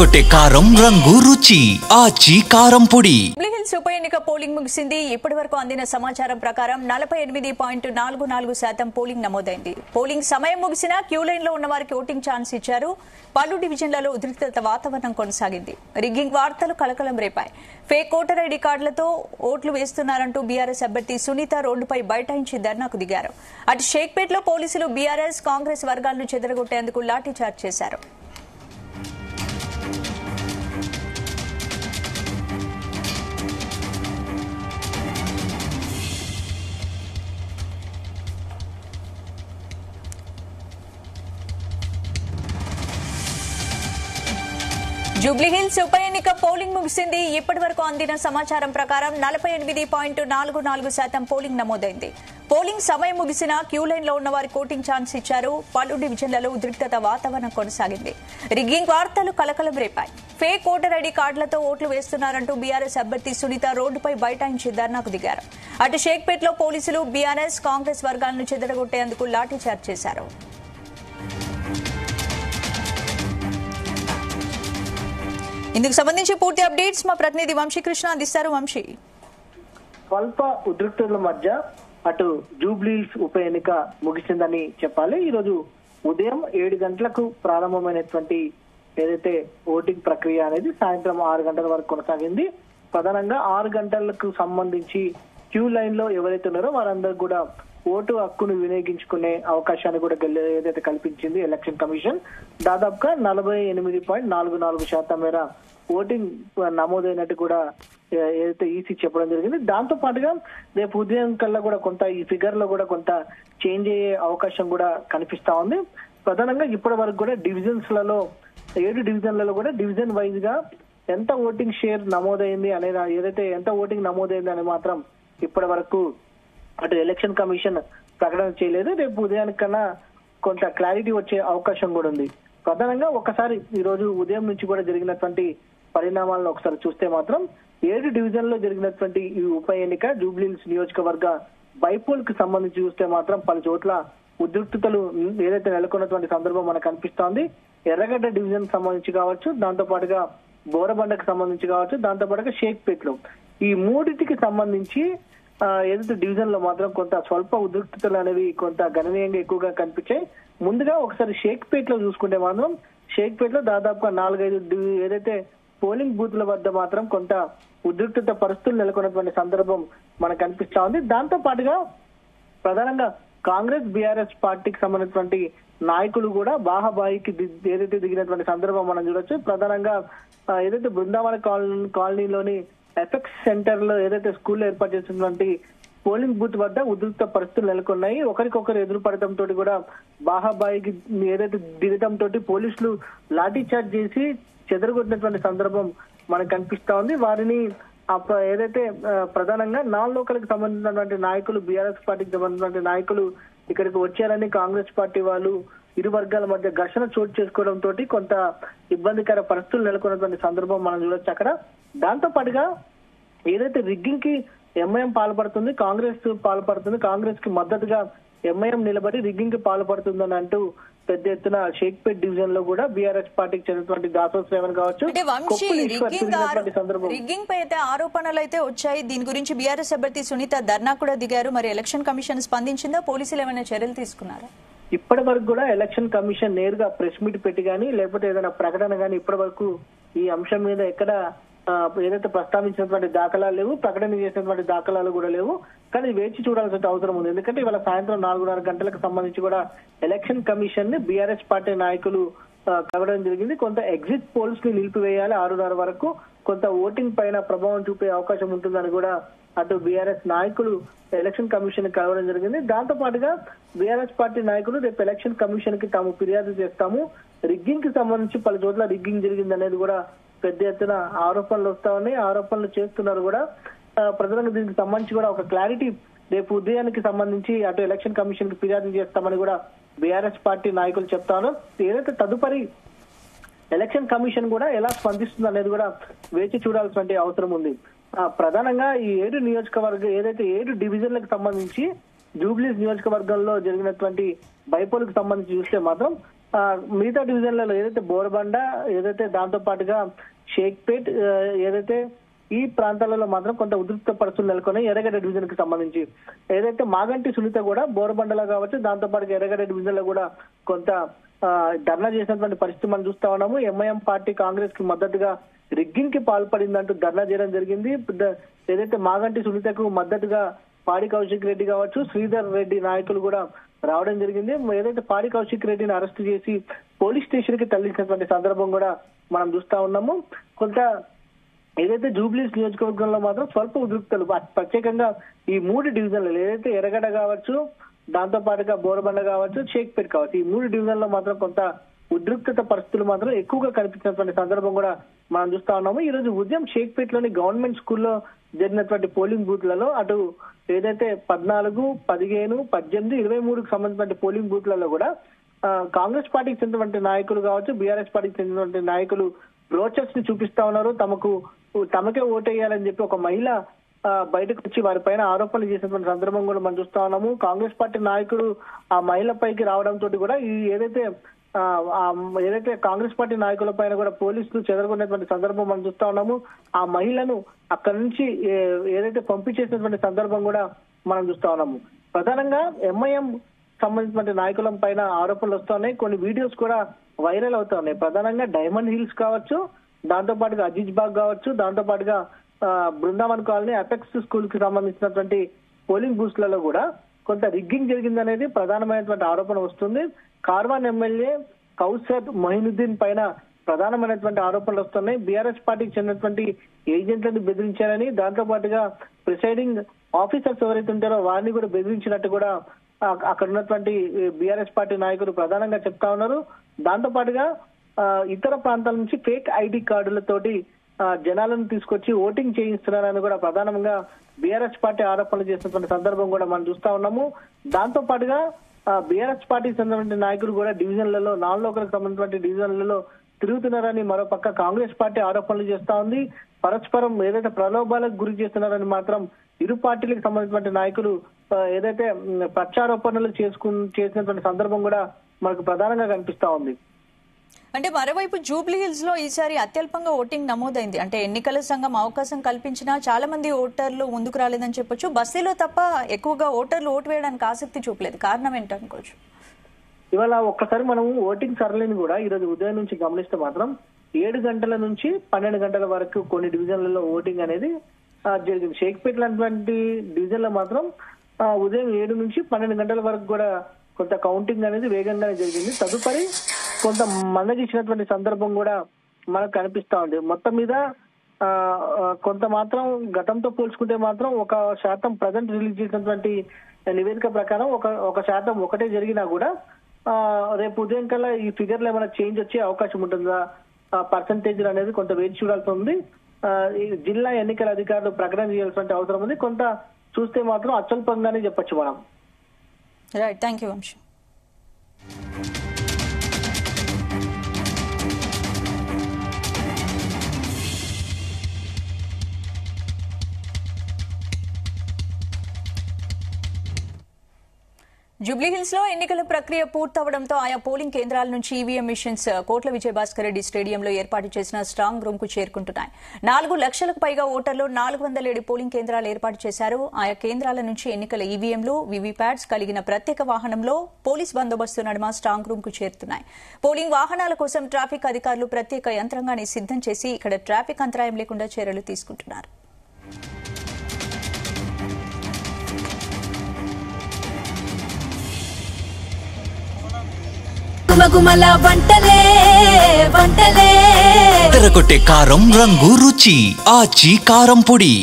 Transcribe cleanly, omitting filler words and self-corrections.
అదరగొట్టే కారం రంగు రుచి ఆచి కారం పొడి. జూబ్లీహిల్స్ ఉప ఎన్నిక పోలింగ్ ముగిసింది. ఇప్పటి వరకు అందిన సమాచారం ప్రకారం 48.44% పోలింగ్ నమోదైంది. పోలింగ్ సమయం ముగిసినా క్యూ లైన్ లో ఉన్న వారికి ఓటింగ్ ఛాన్స్ ఇచ్చారు. పలు డివిజన్లలో ఉద్రిక్తత వాతావరణం కొనసాగింది. రిగ్గింగ్ వార్తలు కలకలం రేపాయి. ఫేక్ ఓటర్ ఐడి కార్డులతో ఓట్లు వేస్తున్నారంటూ బీఆర్ఎస్ అభ్యర్థి సునీత రోడ్డుపై బైఠాయించి ధర్నాకు దిగారు. అటు షేక్పేట్లో పోలీసులు బీఆర్ఎస్ కాంగ్రెస్ వర్గాలను చెదరగొట్టేందుకు లాఠీచార్జ్ చేశారు. జూబ్లీహిల్స్ ఉప ఎన్నిక పోలింగ్ ముగిసింది. ఇప్పటి వరకు అందిన సమాచారం ప్రకారం 48.44% పోలింగ్ నమోదైంది. పోలింగ్ సమయం ముగిసినా క్యూ లైన్ లో ఉన్న వారికి ఓటింగ్ ఛాన్స్ ఇచ్చారు. పలు డివిజన్లలో ఉద్రిక్తత వాతావరణం కొనసాగింది. రిగ్గింగ్ వార్తలు కలకలం రేపాయి. ఫేక్ ఓటర్ ఐడి కార్డులతో ఓట్లు వేస్తున్నారంటూ బీఆర్ఎస్ అభ్యర్థి సునీత రోడ్డుపై బైఠాయించి ధర్నాకు దిగారు. అటు షేక్పేట్లో పోలీసులు బీఆర్ఎస్ కాంగ్రెస్ వర్గాలను చెదరగొట్టేందుకు లాఠీచార్జ్ చేశారు. ఇందుకు సంబంధించి పూర్తి అప్డేట్స్ మా ప్రతినిధి వంశీకృష్ణ అందిస్తారు. వంశీ, స్వల్ప ఉద్రిక్తుల మధ్య అటు జూబ్లీహిల్స్ ఉప ఎన్నిక ముగిసిందని చెప్పాలి. ఈ రోజు ఉదయం 7 గంటలకు ప్రారంభమైనటువంటి ఏదైతే ఓటింగ్ ప్రక్రియ అనేది సాయంత్రం 6 గంటల వరకు కొనసాగింది. ప్రధానంగా 6 గంటలకు సంబంధించి క్యూ లైన్ లో ఎవరైతే ఉన్నారో వారందరూ కూడా ఓటు హక్కును వినియోగించుకునే అవకాశాన్ని కూడా ఏదైతే కల్పించింది ఎలక్షన్ కమిషన్. దాదాపుగా 48.44% మేర ఓటింగ్ నమోదైనట్టు కూడా ఏదైతే ఈసీ చెప్పడం జరిగింది. దాంతో పాటుగా రేపు ఉదయం కల్లా కూడా కొంత ఈ ఫిగర్ లో కూడా కొంత చేంజ్ అయ్యే అవకాశం కూడా కనిపిస్తా ఉంది. ప్రధానంగా ఇప్పటి వరకు కూడా డివిజన్స్ లలో 7 డివిజన్లలో కూడా డివిజన్ వైజ్ గా ఎంత ఓటింగ్ షేర్ నమోదైంది అనేది ఏదైతే ఎంత ఓటింగ్ నమోదైంది అని మాత్రం ఇప్పటి వరకు అటు ఎలక్షన్ కమిషన్ ప్రకటన చేయలేదు. రేపు ఉదయానికన్నా కొంత క్లారిటీ వచ్చే అవకాశం కూడా ఉంది. ప్రధానంగా ఒకసారి ఈ రోజు ఉదయం నుంచి కూడా జరిగినటువంటి పరిణామాలను ఒకసారి చూస్తే మాత్రం 7 డివిజన్ లో జరిగినటువంటి ఈ ఉప ఎన్నిక జూబ్లీహిల్స్ నియోజకవర్గ బైపోల్ కి సంబంధించి చూస్తే మాత్రం పలు చోట్ల ఉద్రిక్తతలు ఏదైతే నెలకొన్నటువంటి సందర్భం మనకు కనిపిస్తోంది. ఎర్రగడ్డ డివిజన్ సంబంధించి కావచ్చు, దాంతో పాటుగా బోరబండకు సంబంధించి కావచ్చు, దాంతో పాటుగా షేక్పేట్ లో ఈ మూడింటికి సంబంధించి ఏదైతే డివిజన్ లో మాత్రం కొంత స్వల్ప ఉద్రిక్తతలు అనేవి కొంత గణనీయంగా ఎక్కువగా కనిపించాయి. ముందుగా ఒకసారి షేక్పేట్ లో చూసుకుంటే మాత్రం షేక్పేట్ లో దాదాపుగా 4-5 ఏదైతే పోలింగ్ బూత్ల వద్ద మాత్రం కొంత ఉద్రిక్తత పరిస్థితులు నెలకొన్నటువంటి సందర్భం మనకు కనిపిస్తా ఉంది. దాంతో పాటుగా ప్రధానంగా కాంగ్రెస్ బీఆర్ఎస్ పార్టీకి సంబంధించినటువంటి నాయకులు కూడా బాహాబాయికి ఏదైతే దిగినటువంటి సందర్భం మనం చూడొచ్చు. ప్రధానంగా ఏదైతే బృందావన కాలనీలోని ఎఫెక్స్ సెంటర్ లో ఏదైతే స్కూల్లో ఏర్పాటు చేసినటువంటి పోలింగ్ బూత్ వద్ద ఉద్రిక్త పరిస్థితులు నెలకొన్నాయి. ఒకరికొకరు ఎదురు పడటంతో కూడా బాహాబాయికి ఏదైతే దిగటంతో పోలీసులు లాఠీ చార్జ్ చేసి చెదరగొట్టినటువంటి సందర్భం మనకు కనిపిస్తా ఉంది. వారిని ఏదైతే ప్రధానంగా నాన్ లోకల్ కి సంబంధించినటువంటి నాయకులు బీఆర్ఎస్ పార్టీకి సంబంధించినటువంటి నాయకులు ఇక్కడికి వచ్చారని కాంగ్రెస్ పార్టీ వాళ్ళు ఇరు వర్గాల మధ్య ఘర్షణ చోటు చేసుకోవడంతో కొంత ఇబ్బందికర పరిస్థితులు నెలకొన్నటువంటి సందర్భం మనం చూడొచ్చు అక్కడ. దాంతో పాటుగా ఏదైతే రిగ్గింగ్ కి ఎంఐఎం పాల్పడుతుంది, కాంగ్రెస్ పాల్పడుతుంది, కాంగ్రెస్ కి మద్దతుగా ఎంఐఎం నిలబడి రిగ్గింగ్ కి పాల్పడుతుందని అంటూ పెద్ద ఎత్తున షేక్పేట్ డివిజన్ లో కూడా బీఆర్ఎస్ పార్టీకి చెందినటువంటి దాసో శ్రేవన్ కావచ్చు, రిగ్గింగ్ పై అయితే ఆరోపణలు అయితే వచ్చాయి. దీని గురించి బీఆర్ఎస్ అభ్యర్థి సునీత ధర్నా కూడా దిగారు. మరి ఎలక్షన్ కమిషన్ స్పందించిందా? పోలీసులు ఏమైనా చర్యలు తీసుకున్నారా? ఇప్పటి వరకు కూడా ఎలక్షన్ కమిషన్ నేరుగా ప్రెస్ మీట్ పెట్టి గానీ లేకపోతే ఏదైనా ప్రకటన గానీ ఇప్పటి వరకు ఈ అంశం మీద ఎక్కడ ఏదైతే ప్రస్తావించినటువంటి దాఖలాలు లేవు, ప్రకటన చేసినటువంటి దాఖలాలు కూడా లేవు. కానీ వేచి చూడాల్సిన అవసరం ఉంది. ఎందుకంటే ఇవాళ సాయంత్రం 4:30 గంటలకు సంబంధించి కూడా ఎలక్షన్ కమిషన్ ని బీఆర్ఎస్ పార్టీ నాయకులు కలవడం జరిగింది. కొంత ఎగ్జిట్ పోల్స్ ని నిలిపివేయాలి, 6:30 వరకు కొంత ఓటింగ్ పైన ప్రభావం చూపే అవకాశం ఉంటుందని కూడా అటు బీఆర్ఎస్ నాయకులు ఎలక్షన్ కమిషన్ కి కలవడం జరిగింది. దాంతో పాటుగా బీఆర్ఎస్ పార్టీ నాయకులు రేపు ఎలక్షన్ కమిషన్ కి తాము ఫిర్యాదు చేస్తాము, రిగ్గింగ్ కి సంబంధించి పలు చోట్ల రిగ్గింగ్ జరిగింది అనేది కూడా పెద్ద ఎత్తున ఆరోపణలు వస్తా ఉన్నాయి, ఆరోపణలు చేస్తున్నారు కూడా. ప్రధానంగా దీనికి సంబంధించి కూడా ఒక క్లారిటీ రేపు ఉదయానికి సంబంధించి అటు ఎలక్షన్ కమిషన్ కి ఫిర్యాదు చేస్తామని కూడా బీఆర్ఎస్ పార్టీ నాయకులు చెప్తాను. ఏదైతే తదుపరి ఎలక్షన్ కమిషన్ కూడా ఎలా స్పందిస్తుంది అనేది కూడా వేచి చూడాల్సిన అవసరం ఉంది. ప్రధానంగా ఈ 7 నియోజకవర్గ ఏదైతే 7 డివిజన్లకు సంబంధించి జూబ్లీహిల్స్ నియోజకవర్గంలో జరిగినటువంటి బైపోల్ కు సంబంధించి చూస్తే మాత్రం మిగతా డివిజన్లలో ఏదైతే బోరబండ, ఏదైతే దాంతో పాటుగా షేక్పేట్, ఏదైతే ఈ ప్రాంతాలలో మాత్రం కొంత ఉద్రిక్త పరిస్థితులు నెలకొని ఎర్రగడ్డ డివిజన్ కి సంబంధించి ఏదైతే మాగంటి సునీత కూడా బోరబండలో కావచ్చు, దాంతో పాటుగా ఎర్రగడ్డ డివిజన్ లో కూడా కొంత ధర్నా చేసినటువంటి పరిస్థితి మనం చూస్తా ఉన్నాము. ఎంఐఎం పార్టీ కాంగ్రెస్ కి మద్దతుగా రిగ్గింగ్ కి పాల్పడిందంటూ ధర్నా చేయడం జరిగింది. ఏదైతే మాగంటి సునీతకు మద్దతుగా పాడి కౌశిక్ రెడ్డి కావచ్చు, శ్రీధర్ రెడ్డి నాయకులు కూడా రావడం జరిగింది. ఏదైతే పాడి కౌశిక్ రెడ్డిని అరెస్ట్ చేసి పోలీస్ స్టేషన్ కి తరలించినటువంటి సందర్భం కూడా మనం చూస్తా ఉన్నాము. కొంత ఏదైతే జూబ్లీస్ నియోజకవర్గంలో మాత్రం స్వల్ప ఉద్రిక్తలు ప్రత్యేకంగా ఈ 3 డివిజన్లు ఏదైతే ఎర్రగడ్డ కావచ్చు, దాంతో పాటుగా బోరబండ కావచ్చు, షేక్పేట్ కావచ్చు, ఈ 3 డివిజన్లో మాత్రం కొంత ఉద్రిక్తత పరిస్థితులు మాత్రం ఎక్కువగా కనిపించినటువంటి సందర్భం కూడా మనం చూస్తా ఉన్నాము. ఈ రోజు ఉదయం షేక్పేట్ లోని గవర్నమెంట్ స్కూల్లో జరిగినటువంటి పోలింగ్ బూత్లలో అటు ఏదైతే 14, 15, 18, 23కు సంబంధించిన పోలింగ్ బూత్లలో కూడా కాంగ్రెస్ పార్టీకి చెందినటువంటి నాయకులు కావచ్చు, బీఆర్ఎస్ పార్టీకి చెందినటువంటి నాయకులు బ్రోచర్స్ ని చూపిస్తా ఉన్నారు. తమకే ఓటేయాలని చెప్పి ఒక మహిళ బయటకు వచ్చి వారిపైన ఆరోపణలు చేసినటువంటి సందర్భం కూడా మనం చూస్తా ఉన్నాము. కాంగ్రెస్ పార్టీ నాయకుడు ఆ మహిళ పైకి రావడంతో కూడా ఏదైతే కాంగ్రెస్ పార్టీ నాయకుల పైన కూడా పోలీసులు చెదరగొన్నటువంటి సందర్భం మనం చూస్తా ఉన్నాము. ఆ మహిళను అక్కడి నుంచి ఏదైతే పంపించేసినటువంటి సందర్భం కూడా మనం చూస్తా ఉన్నాము. ప్రధానంగా ఎంఐఎం సంబంధించిన నాయకుల పైన ఆరోపణలు వస్తున్నాయి. కొన్ని వీడియోస్ కూడా వైరల్ అవుతున్నాయి. ప్రధానంగా డైమండ్ హిల్స్ కావచ్చు, దాంతో పాటుగా అజీజ్ బాగ్ కావచ్చు, దాంతో పాటుగా బృందావన్ కాలనీ, అపెక్స్ స్కూల్ కి సంబంధించినటువంటి పోలింగ్ బూత్లలో కూడా కొంత రిగ్గింగ్ జరిగిందనేది ప్రధానమైనటువంటి ఆరోపణ వస్తుంది. కార్వాన్ ఎమ్మెల్యే కౌసర్ మొయినుద్దీన్ పైన ప్రధానమైనటువంటి ఆరోపణలు వస్తున్నాయి. బీఆర్ఎస్ పార్టీకి చెందినటువంటి ఏజెంట్లను బెదిరించారని, దాంతో పాటుగా ప్రిసైడింగ్ ఆఫీసర్స్ ఎవరైతే ఉంటారో వారిని కూడా బెదిరించినట్టు కూడా అక్కడ ఉన్నటువంటి బీఆర్ఎస్ పార్టీ నాయకులు ప్రధానంగా చెప్తా ఉన్నారు. దాంతో పాటుగా ఇతర ప్రాంతాల నుంచి ఫేక్ ఐడి కార్డులతోటి జనాలను తీసుకొచ్చి ఓటింగ్ చేయిస్తున్నారని కూడా ప్రధానంగా బీఆర్ఎస్ పార్టీ ఆరోపణలు చేసినటువంటి సందర్భం కూడా మనం చూస్తా ఉన్నాము. దాంతో పాటుగా బీఆర్ఎస్ పార్టీకి చెందినటువంటి నాయకులు కూడా డివిజన్లలో, నాన్ లోకల్ సంబంధించిన డివిజన్లలో తిరుగుతున్నారని మరోపక్క కాంగ్రెస్ పార్టీ ఆరోపణలు చేస్తా ఉంది. పరస్పరం ఏదైతే ప్రలోభాలకు గురి చేస్తున్నారని మాత్రం ఇరు పార్టీలకు సంబంధించిన నాయకులు ఏదైతే ప్రత్యారోపణలు చేసినటువంటి సందర్భం కూడా మనకు ప్రధానంగా కనిపిస్తా ఉంది. అంటే మరోవైపు జూబ్లీ హిల్స్ లో ఈసారి అత్యల్పంగా ఓటింగ్ నమోదైంది. అంటే ఎన్నికల సంఘం అవకాశం కల్పించినా చాలా మంది ఓటర్లు ముందుకు రాలేదని చెప్పొచ్చు. బస్తీలో తప్ప ఎక్కువగా ఓటర్లు ఓటు వేయడానికి ఆసక్తి చూపలేదు. కారణం ఏంటనుకోవచ్చు? ఇవాళ ఒక్కసారి మనం ఓటింగ్ సరళిని కూడా ఈ రోజు ఉదయం నుంచి గమనిస్తే మాత్రం 7 గంటల నుంచి 12 గంటల వరకు కొన్ని డివిజన్లలో ఓటింగ్ అనేది జరిగింది. షేక్పేట్ లాంటి డివిజన్ లో మాత్రం ఉదయం 7 నుంచి 12 గంటల వరకు కూడా కొంత కౌంటింగ్ అనేది వేగంగానే జరిగింది. తదుపరి కొంత మందగించినటువంటి సందర్భం కూడా మనకు కనిపిస్తా ఉంది. మొత్తం మీద కొంత మాత్రం గతంతో పోల్చుకుంటే మాత్రం 1% ప్రజెంట్ రిలీజ్ చేసినటువంటి నివేదిక ప్రకారం 1% ఒకటే జరిగినా కూడా రేపు ఉదయం కల్లా ఈ ఫిగర్లు ఏమైనా చేంజ్ వచ్చే అవకాశం ఉంటుందా, పర్సంటేజ్ అనేది కొంత వేచి చూడాల్సి ఉంది. జిల్లా ఎన్నికల అధికారులు ప్రకటన చేయాల్సిన అవసరం ఉంది. కొంత చూస్తే మాత్రం అత్యల్పంగానే చెప్పొచ్చు మనం. Right, thank you Vamshi. Jubilee Hills లో ఎన్నికల ప్రక్రియ పూర్తవడంతో ఆయా పోలింగ్ కేంద్రాల నుంచి ఈవీఎం మిషన్స్ కోట్ల విజయభాస్కర్ రెడ్డి స్టేడియంలో ఏర్పాటు చేసిన స్ట్రాంగ్ రూమ్ కు చేరుకుంటున్నాయి. 4 లక్షలకు పైగా ఓటర్లు 407 పోలింగ్ కేంద్రాలు ఏర్పాటు చేశారు. ఆయా కేంద్రాల నుంచి ఎన్నికల ఈవీఎంలు, వీవీప్యాట్స్ కలిగిన ప్రత్యేక వాహనంలో పోలీస్ బందోబస్తు నడుమ స్ట్రాంగ్ రూమ్ కు చేరుతున్నాయి. పోలింగ్ వాహనాల కోసం ట్రాఫిక్ అధికారులు ప్రత్యేక యంత్రాంగాన్ని సిద్దం చేసి ఇక్కడ ట్రాఫిక్ అంతరాయం లేకుండా చర్యలు తీసుకుంటున్నారు. తెరకొట్టే కారం రంగు రుచి ఆచి కారం పొడి.